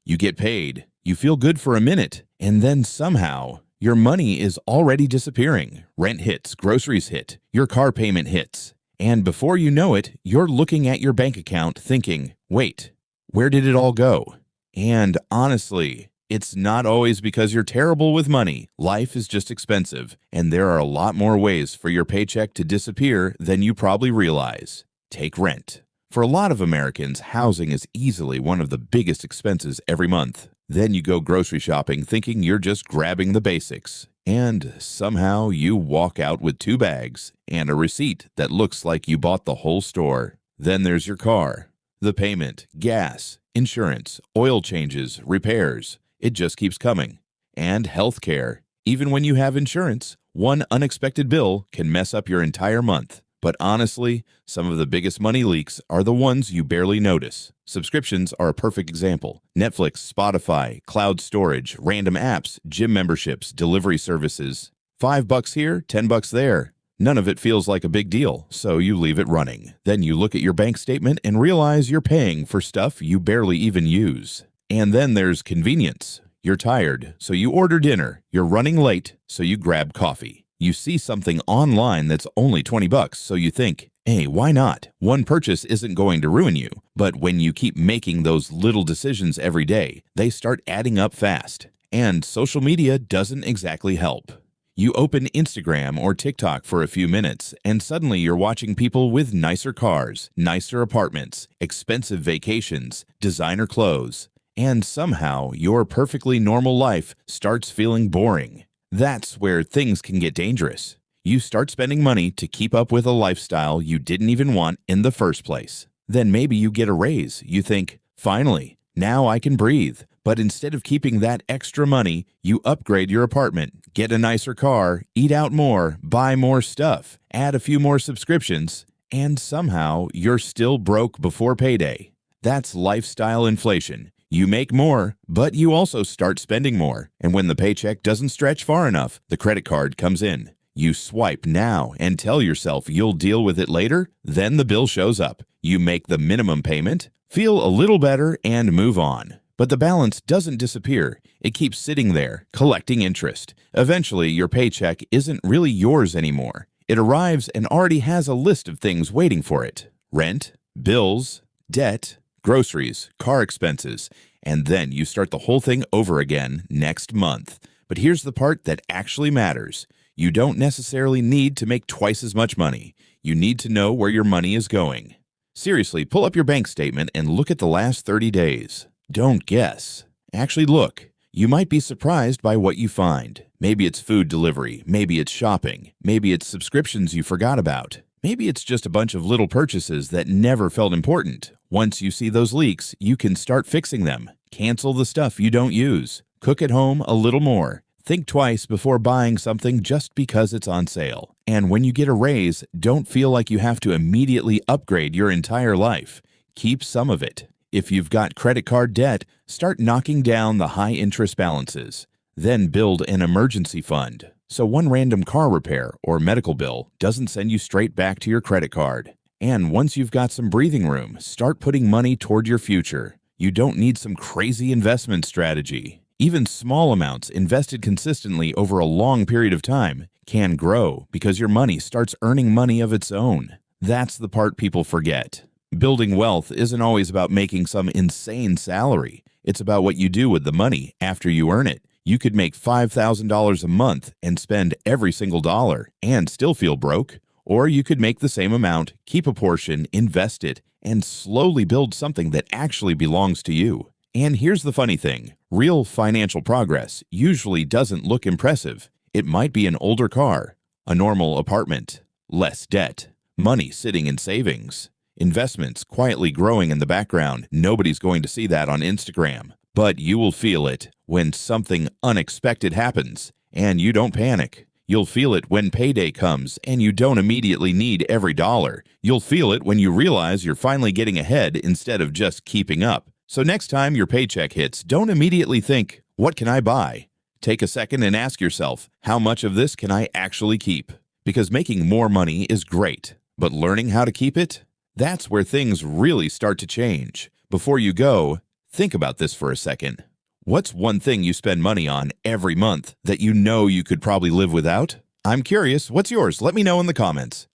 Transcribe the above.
You get paid, you feel good for a minute, and then somehow your money is already disappearing. Rent hits, groceries hit, your car payment hits. And before you know it, you're looking at your bank account thinking, wait, where did it all go? And honestly, it's not always because you're terrible with money. Life is just expensive, and there are a lot more ways for your paycheck to disappear than you probably realize. Take rent. For a lot of Americans, housing is easily one of the biggest expenses every month. Then you go grocery shopping thinking you're just grabbing the basics. And somehow you walk out with 2 bags and a receipt that looks like you bought the whole store. Then there's your car. The payment, gas, insurance, oil changes, repairs. It just keeps coming. And healthcare. Even when you have insurance, one unexpected bill can mess up your entire month. But honestly, some of the biggest money leaks are the ones you barely notice. Subscriptions are a perfect example. Netflix, Spotify, cloud storage, random apps, gym memberships, delivery services. $5 here, $10 there. None of it feels like a big deal, so you leave it running. Then you look at your bank statement and realize you're paying for stuff you barely even use. And then there's convenience. You're tired, so you order dinner. You're running late, so you grab coffee. You see something online that's only $20, so you think, hey, why not? One purchase isn't going to ruin you. But when you keep making those little decisions every day, they start adding up fast. And social media doesn't exactly help. You open Instagram or TikTok for a few minutes, and suddenly you're watching people with nicer cars, nicer apartments, expensive vacations, designer clothes. And somehow your perfectly normal life starts feeling boring. That's where things can get dangerous. You start spending money to keep up with a lifestyle you didn't even want in the first place. Then maybe you get a raise. You think, finally, now I can breathe. But instead of keeping that extra money, you upgrade your apartment, get a nicer car, eat out more, buy more stuff, add a few more subscriptions, and somehow you're still broke before payday. That's lifestyle inflation. You make more, but you also start spending more. And when the paycheck doesn't stretch far enough, the credit card comes in. You swipe now and tell yourself you'll deal with it later. Then the bill shows up. You make the minimum payment, feel a little better, and move on. But the balance doesn't disappear. It keeps sitting there, collecting interest. Eventually, your paycheck isn't really yours anymore. It arrives and already has a list of things waiting for it. Rent, bills, debt, groceries, car expenses, and then you start the whole thing over again next month. But here's the part that actually matters. You don't necessarily need to make twice as much money. You need to know where your money is going. Seriously, pull up your bank statement and look at the last 30 days. Don't guess. Actually look. You might be surprised by what you find. Maybe it's food delivery, maybe it's shopping, maybe it's subscriptions you forgot about. Maybe it's just a bunch of little purchases that never felt important. Once you see those leaks, you can start fixing them. Cancel the stuff you don't use. Cook at home a little more. Think twice before buying something just because it's on sale. And when you get a raise, don't feel like you have to immediately upgrade your entire life. Keep some of it. If you've got credit card debt, start knocking down the high interest balances. Then build an emergency fund, so one random car repair or medical bill doesn't send you straight back to your credit card. And once you've got some breathing room, start putting money toward your future. You don't need some crazy investment strategy. Even small amounts invested consistently over a long period of time can grow because your money starts earning money of its own. That's the part people forget. Building wealth isn't always about making some insane salary. It's about what you do with the money after you earn it. You could make $5,000 a month and spend every single dollar and still feel broke. Or you could make the same amount, keep a portion, invest it, and slowly build something that actually belongs to you. And here's the funny thing. Real financial progress usually doesn't look impressive. It might be an older car, a normal apartment, less debt, money sitting in savings, investments quietly growing in the background. Nobody's going to see that on Instagram. But you will feel it when something unexpected happens, and you don't panic. You'll feel it when payday comes, and you don't immediately need every dollar. You'll feel it when you realize you're finally getting ahead instead of just keeping up. So next time your paycheck hits, don't immediately think, what can I buy? Take a second and ask yourself, how much of this can I actually keep? Because making more money is great, but learning how to keep it? That's where things really start to change. Before you go, Think about this for a second. What's one thing you spend money on every month that you know you could probably live without? I'm curious, what's yours? Let me know in the comments.